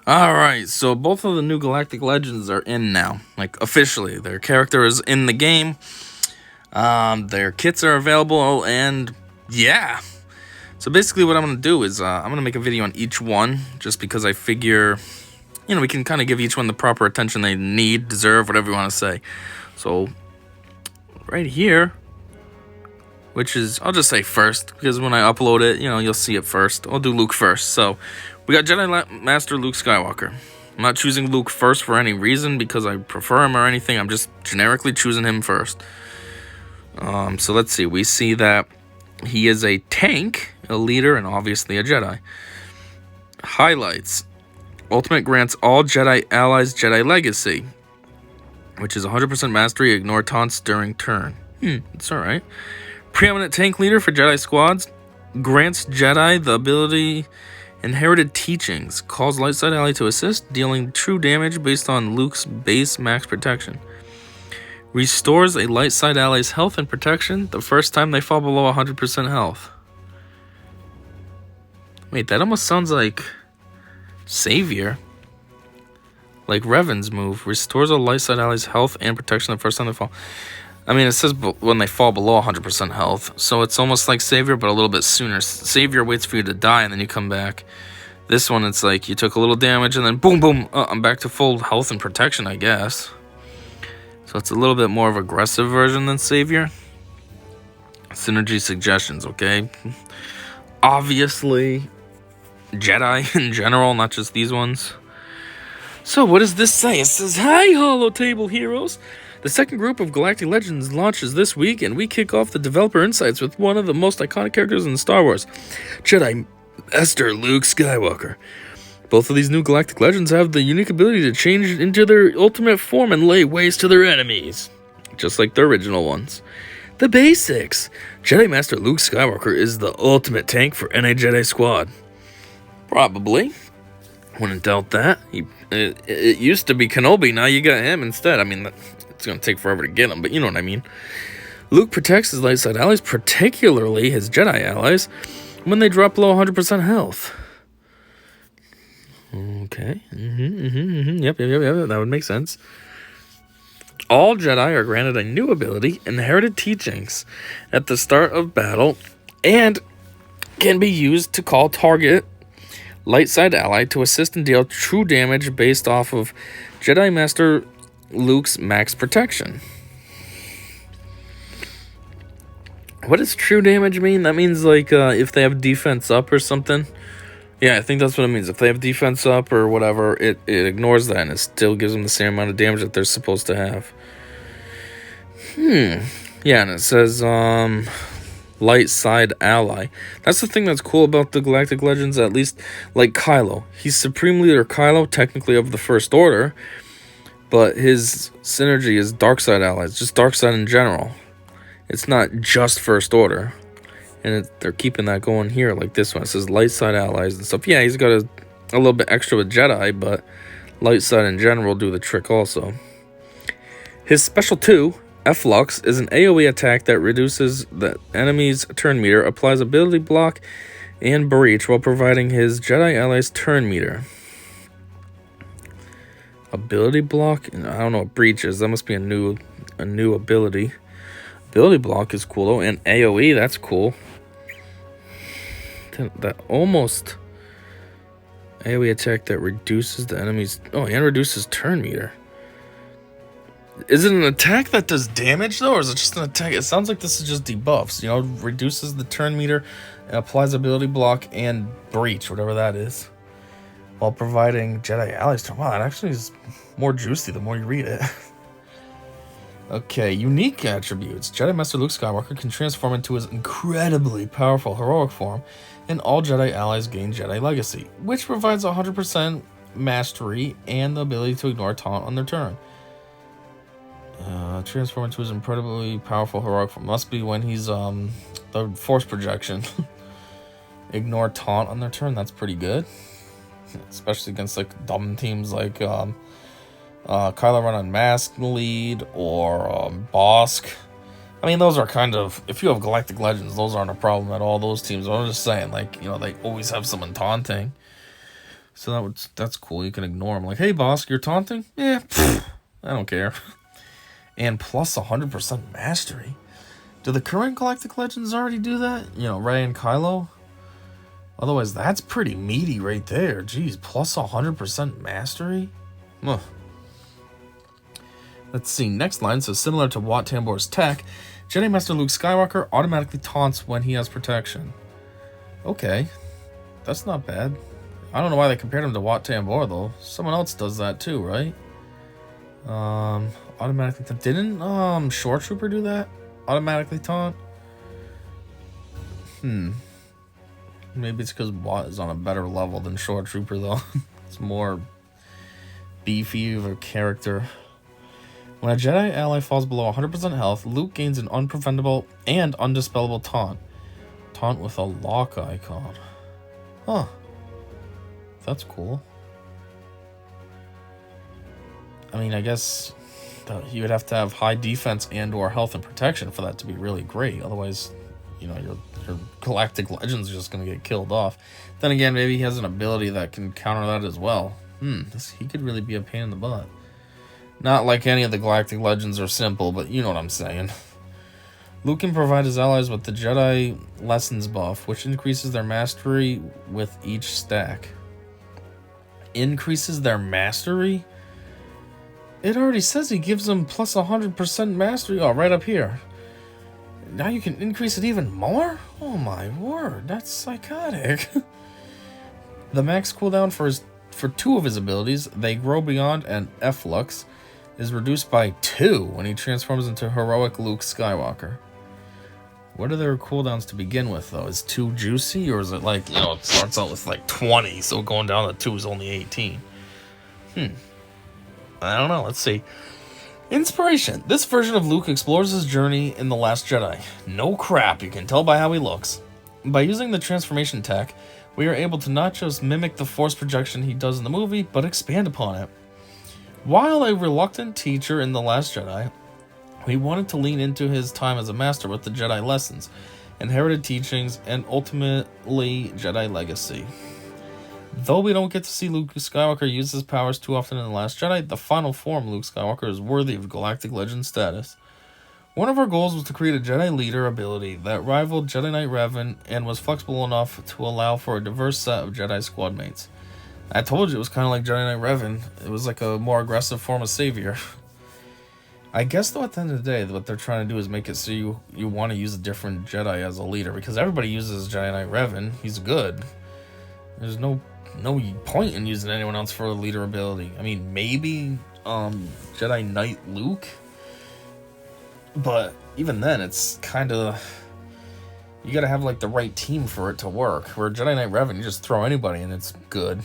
Alright, so both of the new Galactic Legends are in now. Like, officially. Their character is in the game. Their kits are available, and yeah. So basically what I'm going to do is I'm going to make a video on each one, just because I figure, we can kind of give each one the proper attention they need, deserve, whatever you want to say. So, right here, which is, I'll just say first, because when I upload it, you'll see it first. I'll do Luke first. So, we got Jedi Master Luke Skywalker. I'm not choosing Luke first for any reason, because I prefer him or anything. I'm just generically choosing him first. So let's see. We see that he is a tank, a leader, and obviously a Jedi. Highlights. Ultimate grants all Jedi allies Jedi Legacy, which is 100% mastery, ignore taunts during turn. It's alright. Preeminent tank leader for Jedi squads. Grants Jedi the ability Inherited Teachings. Calls light side ally to assist, dealing true damage based on Luke's base max protection. Restores a light side ally's health and protection the first time they fall below 100% health. Wait, that almost sounds like Savior. Like Revan's move. Restores a light side ally's health and protection the first time they fall. I mean, it says when they fall below 100% health. So it's almost like Savior, but a little bit sooner. Savior waits for you to die and then you come back. This one, it's like you took a little damage and then boom, boom. I'm back to full health and protection, I guess. So it's a little bit more of an aggressive version than Savior. Synergy suggestions, okay? Obviously, Jedi in general, not just these ones. So what does this say? It says, "Hi, Holo Table heroes. The second group of Galactic Legends launches this week, and we kick off the developer insights with one of the most iconic characters in Star Wars, Jedi Master Luke Skywalker. Both of these new Galactic Legends have the unique ability to change into their ultimate form and lay waste to their enemies, just like the original ones. The basics. Jedi Master Luke Skywalker is the ultimate tank for any Jedi squad." Probably. Wouldn't doubt that. It used to be Kenobi, now you got him instead. I mean, it's going to take forever to get him, but you know what I mean. Luke protects his light side allies, particularly his Jedi allies, when they drop below 100% health. Okay. Yep, that would make sense. All Jedi are granted a new ability, Inherited Teachings, at the start of battle, and can be used to call target light side ally to assist and deal true damage based off of Jedi Master Luke's max protection. What does true damage mean? That means like if they have defense up or something. Yeah, I think that's what it means. If they have defense up or whatever, it ignores that and it still gives them the same amount of damage that they're supposed to have. Yeah, and it says light side ally. That's the thing that's cool about the Galactic Legends, at least like Kylo. He's Supreme Leader Kylo, technically of the First Order, but his synergy is dark side allies, just dark side in general. It's not just First Order. And they're keeping that going here, like this one. It says light side allies and stuff. Yeah, he's got a little bit extra with Jedi, but light side in general do the trick also. His Special 2, Efflux, is an AoE attack that reduces the enemy's turn meter, applies ability block and breach while providing his Jedi allies turn meter. Ability block? I don't know what breach is. That must be a new ability. Ability block is cool though, and AoE, that's cool. That almost AoE attack that reduces the enemy's and reduces turn meter. Is it an attack that does damage though, or is it just an attack? It sounds like this is just debuffs, reduces the turn meter and applies ability block and breach, whatever that is, while providing Jedi allies turn. Wow, that actually is more juicy the more you read it. Okay, unique attributes. Jedi Master Luke Skywalker can transform into his incredibly powerful heroic form, and all Jedi allies gain Jedi Legacy, which provides 100% mastery and the ability to ignore taunt on their turn. Transform into his incredibly powerful heroic form. Must be when he's the force projection. Ignore taunt on their turn. That's pretty good, especially against like dumb teams like Kylo Ren Unmasked lead or Bosk. I mean, those are kind of, if you have Galactic Legends, those aren't a problem at all. Those teams, I'm just saying, like, they always have someone taunting. So that's cool. You can ignore him. Like, hey, boss, you're taunting? Yeah, I don't care. And plus 100% mastery. Do the current Galactic Legends already do that? You know, Rey and Kylo? Otherwise, that's pretty meaty right there. Jeez, plus 100% mastery? Ugh. Let's see, next line. So similar to Wat Tambor's tech, Jedi Master Luke Skywalker automatically taunts when he has protection. Okay, that's not bad. I don't know why they compared him to Wat Tambor, though. Someone else does that too, right? Automatically taunt. Didn't Shore Trooper do that? Automatically taunt? Maybe it's because Wat is on a better level than Shore Trooper, though. It's more beefy of a character. When a Jedi ally falls below 100% health, Luke gains an unpreventable and undispellable taunt. Taunt with a lock icon. Huh. That's cool. I mean, I guess you would have to have high defense and or health and protection for that to be really great. Otherwise, you know, your Galactic Legends are just going to get killed off. Then again, maybe he has an ability that can counter that as well. He could really be a pain in the butt. Not like any of the Galactic Legends are simple, but you know what I'm saying. Luke can provide his allies with the Jedi Lessons buff, which increases their mastery with each stack. Increases their mastery? It already says he gives them plus 100% mastery. Oh, right up here. Now you can increase it even more? Oh my word, that's psychotic. The max cooldown for two of his abilities, They Grow Beyond and Efflux, is reduced by 2 when he transforms into heroic Luke Skywalker. What are their cooldowns to begin with, though? Is 2 juicy, or is it like, you know, it starts out with like 20, so going down to 2 is only 18? I don't know. Let's see. Inspiration. This version of Luke explores his journey in The Last Jedi. No crap, you can tell by how he looks. By using the transformation tech, we are able to not just mimic the force projection he does in the movie, but expand upon it. While a reluctant teacher in The Last Jedi, he wanted to lean into his time as a master with the Jedi lessons, inherited teachings, and ultimately Jedi legacy. Though we don't get to see Luke Skywalker use his powers too often in The Last Jedi, the final form Luke Skywalker is worthy of Galactic Legend status. One of our goals was to create a Jedi leader ability that rivaled Jedi Knight Revan and was flexible enough to allow for a diverse set of Jedi squad mates. I told you it was kind of like Jedi Knight Revan. It was like a more aggressive form of savior. I guess, though, at the end of the day, what they're trying to do is make it so you want to use a different Jedi as a leader, because everybody uses Jedi Knight Revan. He's good. There's no point in using anyone else for a leader ability. I mean, maybe Jedi Knight Luke, but even then, it's kind of, you gotta have like the right team for it to work. Where Jedi Knight Revan, you just throw anybody and it's good.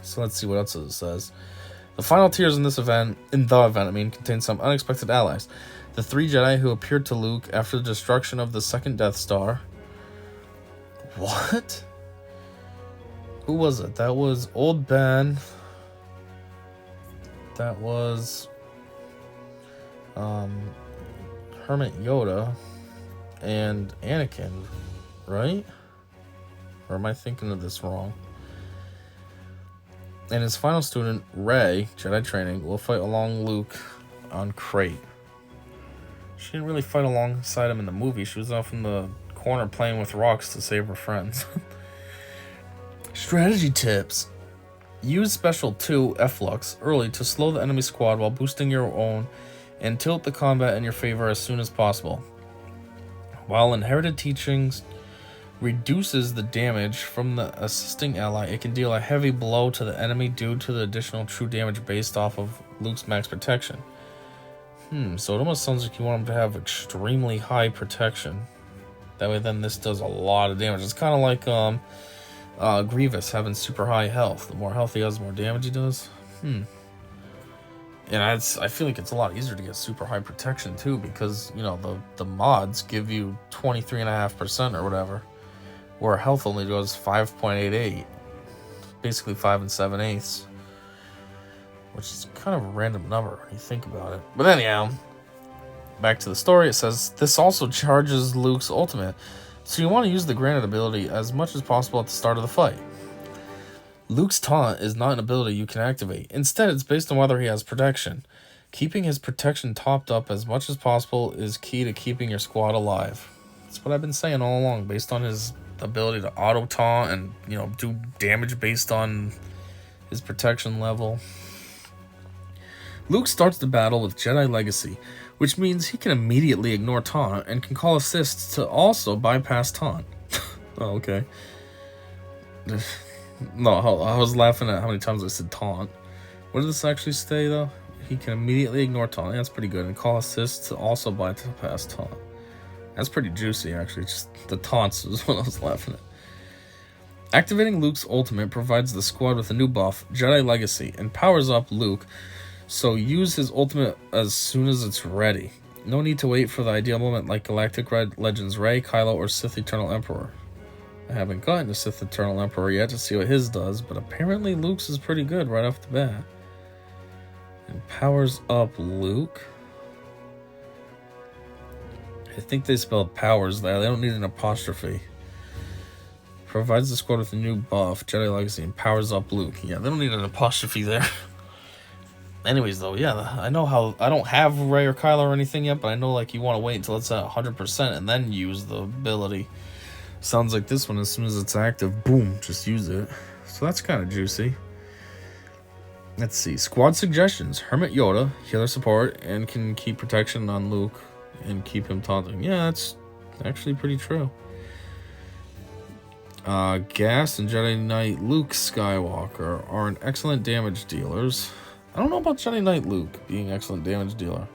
So let's see what else it says. The final tiers in the event, contain some unexpected allies. The 3 Jedi who appeared to Luke after the destruction of the second Death Star. What? Who was it? That was Old Ben. That was Hermit Yoda and Anakin, right? Or am I thinking of this wrong? And his final student, Rey, Jedi training, will fight along Luke on Crate. She didn't really fight alongside him in the movie. She was off in the corner playing with rocks to save her friends. Strategy tips. Use Special 2 Efflux early to slow the enemy squad while boosting your own, and tilt the combat in your favor as soon as possible. While Inherited Teachings reduces the damage from the assisting ally, it can deal a heavy blow to the enemy due to the additional true damage based off of Luke's max protection. So it almost sounds like you want him to have extremely high protection. That way then this does a lot of damage. It's kind of like Grievous having super high health. The more health he has, the more damage he does. And I feel like it's a lot easier to get super high protection too, because, you know, the mods give you 23.5% or whatever, where health only goes 5.88, basically 5 7/8, which is kind of a random number when you think about it. But anyhow, back to the story. It says this also charges Luke's ultimate, so you want to use the granted ability as much as possible at the start of the fight. Luke's taunt is not an ability you can activate. Instead, it's based on whether he has protection. Keeping his protection topped up as much as possible is key to keeping your squad alive. That's what I've been saying all along, based on his ability to auto taunt and, do damage based on his protection level. Luke starts the battle with Jedi Legacy, which means he can immediately ignore taunt and can call assists to also bypass taunt. Oh, okay. No, I was laughing at how many times I said taunt. What did this actually say, though? He can immediately ignore taunt. That's pretty good. And call assists to also bypass taunt. That's pretty juicy, actually. Just the taunts is what I was laughing at. Activating Luke's ultimate provides the squad with a new buff, Jedi Legacy, and powers up Luke, so use his ultimate as soon as it's ready. No need to wait for the ideal moment like Galactic Legends Rey, Kylo, or Sith Eternal Emperor. I haven't gotten to Sith Eternal Emperor yet to see what his does, but apparently Luke's is pretty good right off the bat. And powers up Luke. I think they spelled powers there. They don't need an apostrophe. Provides the squad with a new buff, Jedi Legacy, and powers up Luke. Yeah, they don't need an apostrophe there. Anyways, though, yeah, I know how... I don't have Rey or Kylo or anything yet, but I know, you want to wait until it's at 100% and then use the ability. Sounds like this one, as soon as it's active, boom, just use it. So that's kind of juicy. Let's see. Squad suggestions. Hermit Yoda, healer support, and can keep protection on Luke and keep him taunting. Yeah, that's actually pretty true. Gas and Jedi Knight Luke Skywalker are an excellent damage dealers. I don't know about Jedi Knight Luke being excellent damage dealer.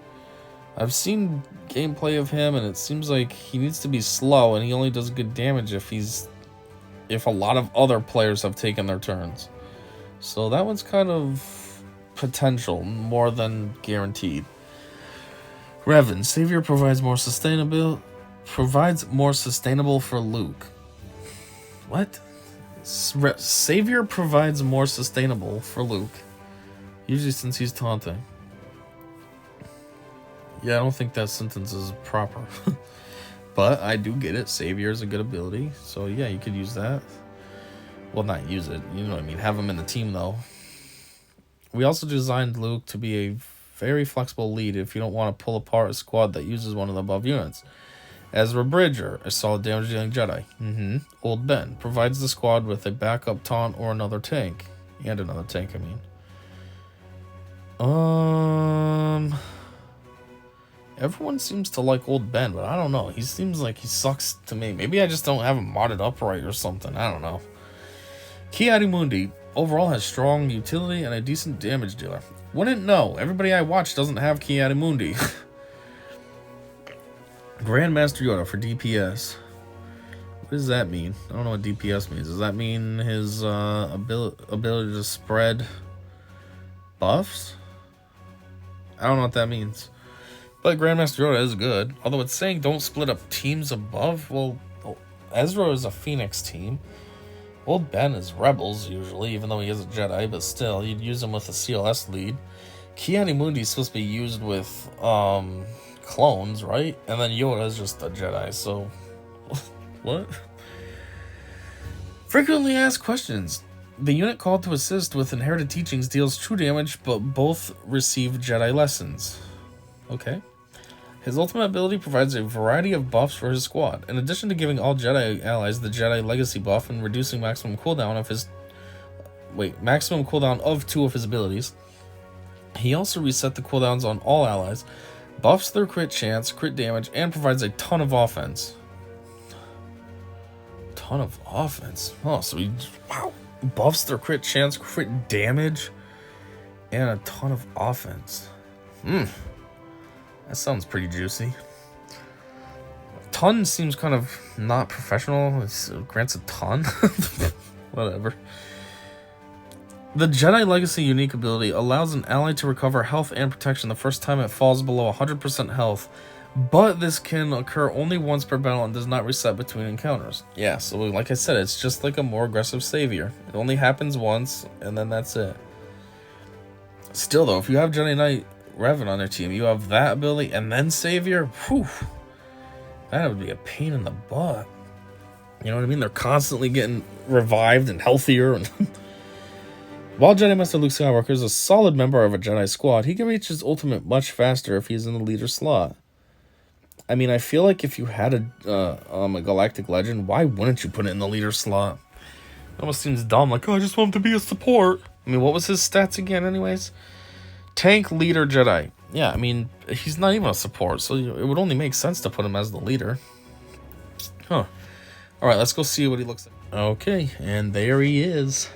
I've seen gameplay of him, and it seems like he needs to be slow, and he only does good damage if a lot of other players have taken their turns. So that one's kind of potential more than guaranteed. Revan, Savior provides more sustainable for Luke. What? Savior provides more sustainable for Luke. Usually since he's taunting. Yeah, I don't think that sentence is proper. But I do get it. Savior is a good ability. So yeah, you could use that. Well, not use it. You know what I mean. Have him in the team, though. We also designed Luke to be a very flexible lead if you don't want to pull apart a squad that uses one of the above units. Ezra Bridger, a solid damage dealing Jedi. Old Ben provides the squad with a backup taunt or another tank. And another tank, I mean. Everyone seems to like Old Ben, but I don't know. He seems like he sucks to me. Maybe I just don't have him modded up right or something. I don't know. Ki-Adi-Mundi overall has strong utility and a decent damage dealer. Wouldn't know. Everybody I watch doesn't have Ki-Adi-Mundi. Grandmaster Yoda for DPS. What does that mean? I don't know what DPS means. Does that mean his ability to spread buffs? I don't know what that means. But Grandmaster Yoda is good. Although it's saying don't split up teams above. Well, Ezra is a Phoenix team. Old Ben is Rebels, usually, even though he is a Jedi. But still, you'd use him with a CLS lead. Ki-Adi-Mundi is supposed to be used with clones, right? And then Yoda is just a Jedi, so... What? Frequently asked questions. The unit called to assist with inherited teachings deals true damage, but both receive Jedi lessons. Okay. His ultimate ability provides a variety of buffs for his squad. In addition to giving all Jedi allies the Jedi Legacy buff and reducing maximum cooldown of 2 of his abilities, he also reset the cooldowns on all allies, buffs their crit chance, crit damage, and provides a ton of offense. Ton of offense? Oh, so he buffs their crit chance, crit damage, and a ton of offense. That sounds pretty juicy. Ton seems kind of not professional. It grants a ton. Whatever. The Jedi Legacy unique ability allows an ally to recover health and protection the first time it falls below 100% health, but this can occur only once per battle and does not reset between encounters. Yeah, so like I said, it's just like a more aggressive Savior. It only happens once, and then that's it. Still, though, if you have Jedi Knight Revan on their team, you have that ability and then Savior, whew, that would be a pain in the butt. You know what I mean? They're constantly getting revived and healthier. And While Jedi Master Luke Skywalker is a solid member of a Jedi squad, he can reach his ultimate much faster if he's in the leader slot. I mean, I feel like if you had a galactic legend, why wouldn't you put it in the leader slot? It almost seems dumb, like, oh, I just want him to be a support. I mean, what was his stats again anyways? Tank, leader, Jedi. Yeah, I mean, he's not even a support, so it would only make sense to put him as the leader. Huh. Alright, let's go see what he looks like. Okay, and there he is.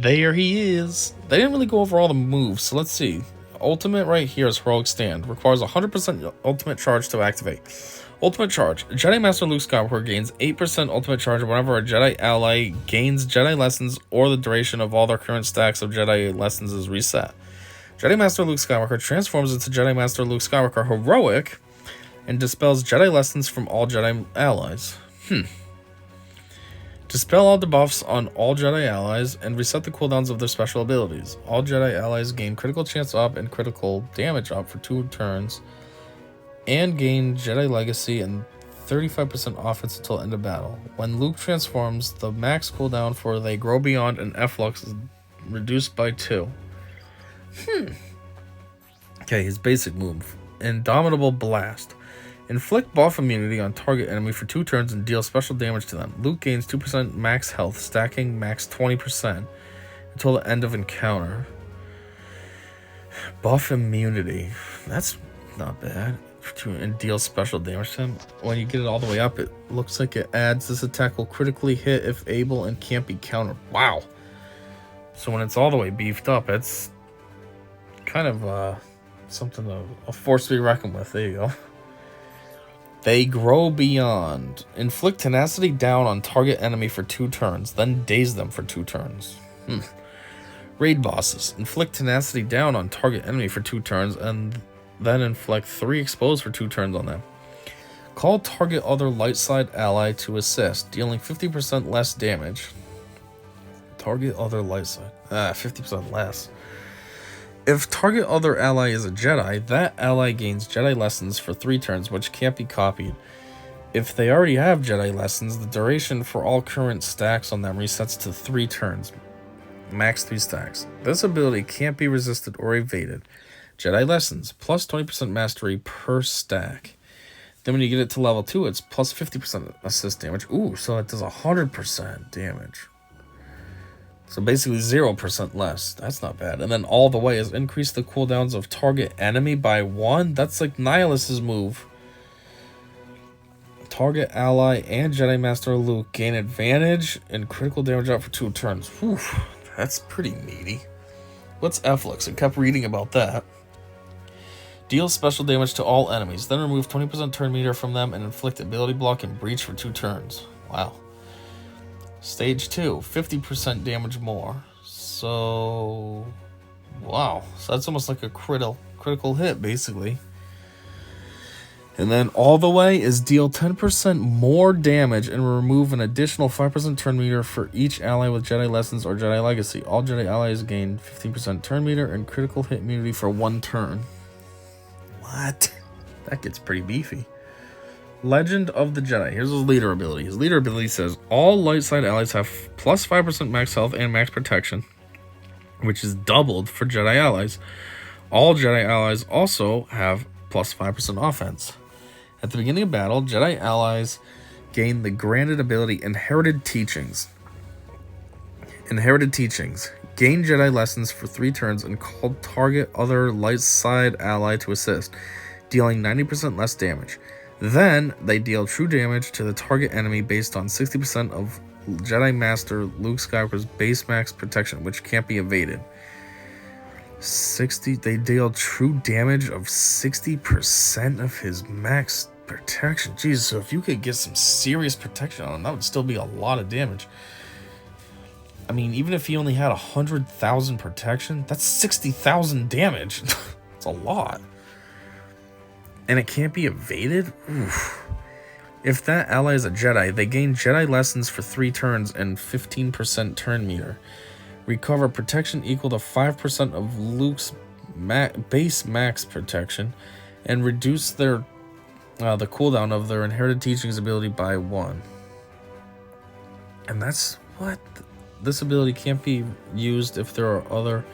There he is. They didn't really go over all the moves, so let's see. Ultimate right here is Heroic Stand. Requires 100% ultimate charge to activate. Ultimate charge. Jedi Master Luke Skywalker gains 8% ultimate charge whenever a Jedi ally gains Jedi lessons or the duration of all their current stacks of Jedi lessons is reset. Jedi Master Luke Skywalker transforms into Jedi Master Luke Skywalker Heroic and dispels Jedi lessons from all Jedi allies. Dispel all debuffs on all Jedi allies and reset the cooldowns of their special abilities. All Jedi allies gain critical chance up and critical damage up for 2 turns and gain Jedi Legacy and 35% offense until end of battle. When Luke transforms, the max cooldown for They Grow Beyond and F-Lux is reduced by 2. Okay, his basic move. Indomitable Blast. Inflict buff immunity on target enemy for 2 turns and deal special damage to them. Luke gains 2% max health, stacking max 20% until the end of encounter. Buff immunity. That's not bad. And deal special damage to them. When you get it all the way up, it looks like it adds this attack will critically hit if able and can't be countered. Wow. So when it's all the way beefed up, it's kind of something of a force to be reckoned with. There you go. They Grow Beyond. Inflict tenacity down on target enemy for 2 turns, then daze them for 2 turns. Raid bosses. Inflict tenacity down on target enemy for 2 turns, and then inflict 3 expose for 2 turns on them. Call target other light side ally to assist, dealing 50% less damage. Target other light side. 50% less. If target other ally is a Jedi, that ally gains Jedi lessons for 3 turns, which can't be copied. If they already have Jedi lessons, the duration for all current stacks on them resets to 3 turns. Max 3 stacks. This ability can't be resisted or evaded. Jedi lessons, plus 20% mastery per stack. Then when you get it to level 2, it's plus 50% assist damage. Ooh, so it does 100% damage. So basically 0% less. That's not bad. And then all the way is increase the cooldowns of target enemy by 1. That's like Nihilus's move. Target ally and Jedi Master Luke gain advantage and critical damage out for 2 turns. Whew, that's pretty meaty. What's F-Lux? I kept reading about that. Deal special damage to all enemies. Then remove 20% turn meter from them and inflict ability block and breach for 2 turns. Wow. Stage 2, 50% damage more. So, wow. So that's almost like a critical hit, basically. And then all the way is deal 10% more damage and remove an additional 5% turn meter for each ally with Jedi Lessons or Jedi Legacy. All Jedi allies gain 15% turn meter and critical hit immunity for 1 turn. What? That gets pretty beefy. Legend of the Jedi. Here's his leader ability. His leader ability says, all light side allies have plus 5% max health and max protection, which is doubled for Jedi allies. All Jedi allies also have plus 5% offense. At the beginning of battle, Jedi allies gain the granted ability Inherited Teachings. Inherited Teachings. Gain Jedi lessons for 3 turns and call target other light side ally to assist, dealing 90% less damage. Then, they deal true damage to the target enemy based on 60% of Jedi Master Luke Skywalker's base max protection, which can't be evaded. They deal true damage of 60% of his max protection. Jesus, so if you could get some serious protection on him, that would still be a lot of damage. I mean, even if he only had 100,000 protection, that's 60,000 damage. That's a lot. And it can't be evaded? Oof. If that ally is a Jedi, they gain Jedi lessons for 3 turns and 15% turn meter. Recover protection equal to 5% of Luke's base max protection, and reduce their the cooldown of their Inherited Teachings ability by 1. And that's what? This ability can't be used if there are other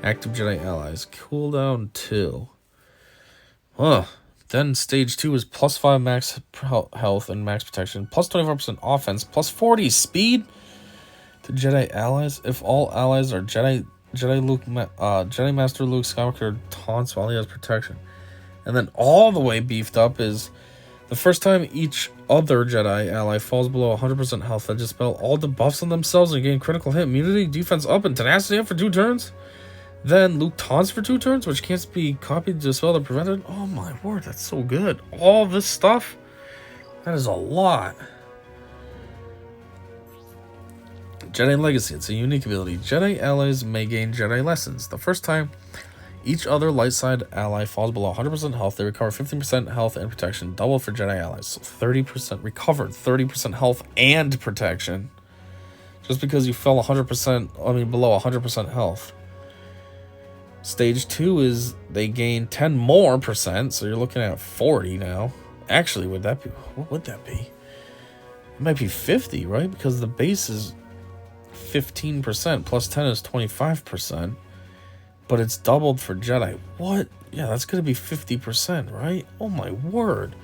active Jedi allies. Cooldown 2. Then stage 2 is plus 5 max health and max protection, plus 25% offense, plus 40 speed to Jedi allies. If all allies are Jedi Master Luke Skywalker taunts while he has protection. And then all the way beefed up is the first time each other Jedi ally falls below 100% health, that dispel all debuffs on themselves and gain critical hit, immunity, defense up, and tenacity up for 2 turns. Then Luke taunts for 2 turns, which can't be copied, dispelled, or prevented. Oh my word, that's so good. All this stuff, that is a lot. Jedi Legacy, it's a unique ability. Jedi allies may gain Jedi lessons. The first time each other light side ally falls below 100% health, they recover 15% health and protection, double for Jedi allies. So 30% recovered, 30% health and protection. Just because you fell below 100% health. Stage 2 is they gain 10 more percent, so you're looking at 40 now. Actually, what would that be? It might be 50, right? Because the base is 15%, plus 10 is 25%. But it's doubled for Jedi. What? Yeah, that's going to be 50%, right? Oh my word.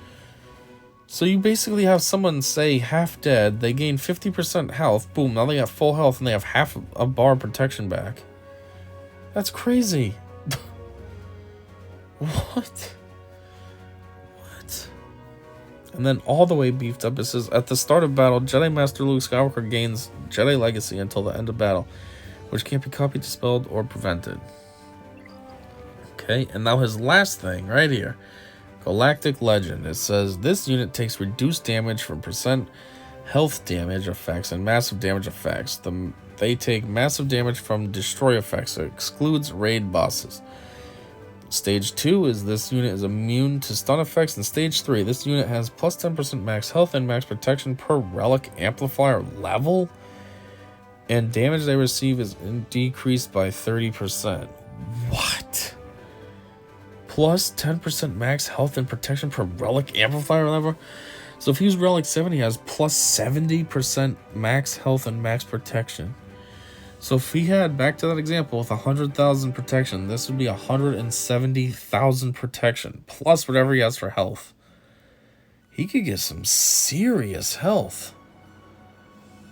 So you basically have someone, say, half dead. They gain 50% health. Boom, now they have full health and they have half a bar of protection back. That's crazy. What? And then all the way beefed up, it says, at the start of battle, Jedi Master Luke Skywalker gains Jedi Legacy until the end of battle, which can't be copied, dispelled, or prevented. Okay, and now his last thing right here, Galactic Legend. It says this unit takes reduced damage from percent health damage effects and massive damage effects. They take massive damage from destroy effects, so it excludes raid bosses. Stage 2 is this unit is immune to stun effects, and stage 3, this unit has plus 10% max health and max protection per relic amplifier level, and damage they receive is decreased by 30%. What? Plus 10% max health and protection per relic amplifier level? So if he's relic 7, he has plus 70% max health and max protection. So if he had, back to that example, with 100,000 protection, this would be 170,000 protection, plus whatever he has for health. He could get some serious health.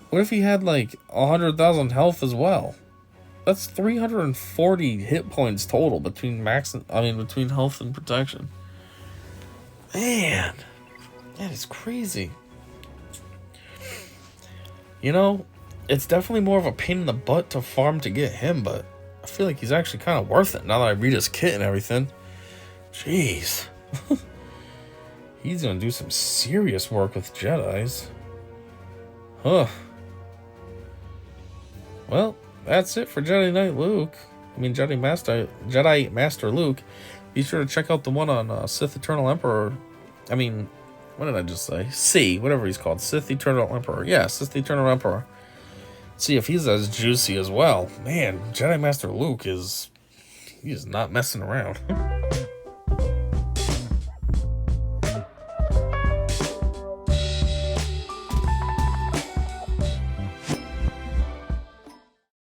What if he had like 100,000 health as well? That's 340 hit points total between between health and protection. Man, that is crazy. You know, it's definitely more of a pain in the butt to farm to get him, but I feel like he's actually kind of worth it now that I read his kit and everything. Jeez. He's going to do some serious work with Jedis. Huh. Well, that's it for Jedi Knight Luke. Jedi Master Luke. Be sure to check out the one on Sith Eternal Emperor. What did I just say? Whatever he's called. Sith Eternal Emperor. Yeah, Sith Eternal Emperor. See if he's as juicy as well. Man, Jedi Master Luke he is not messing around.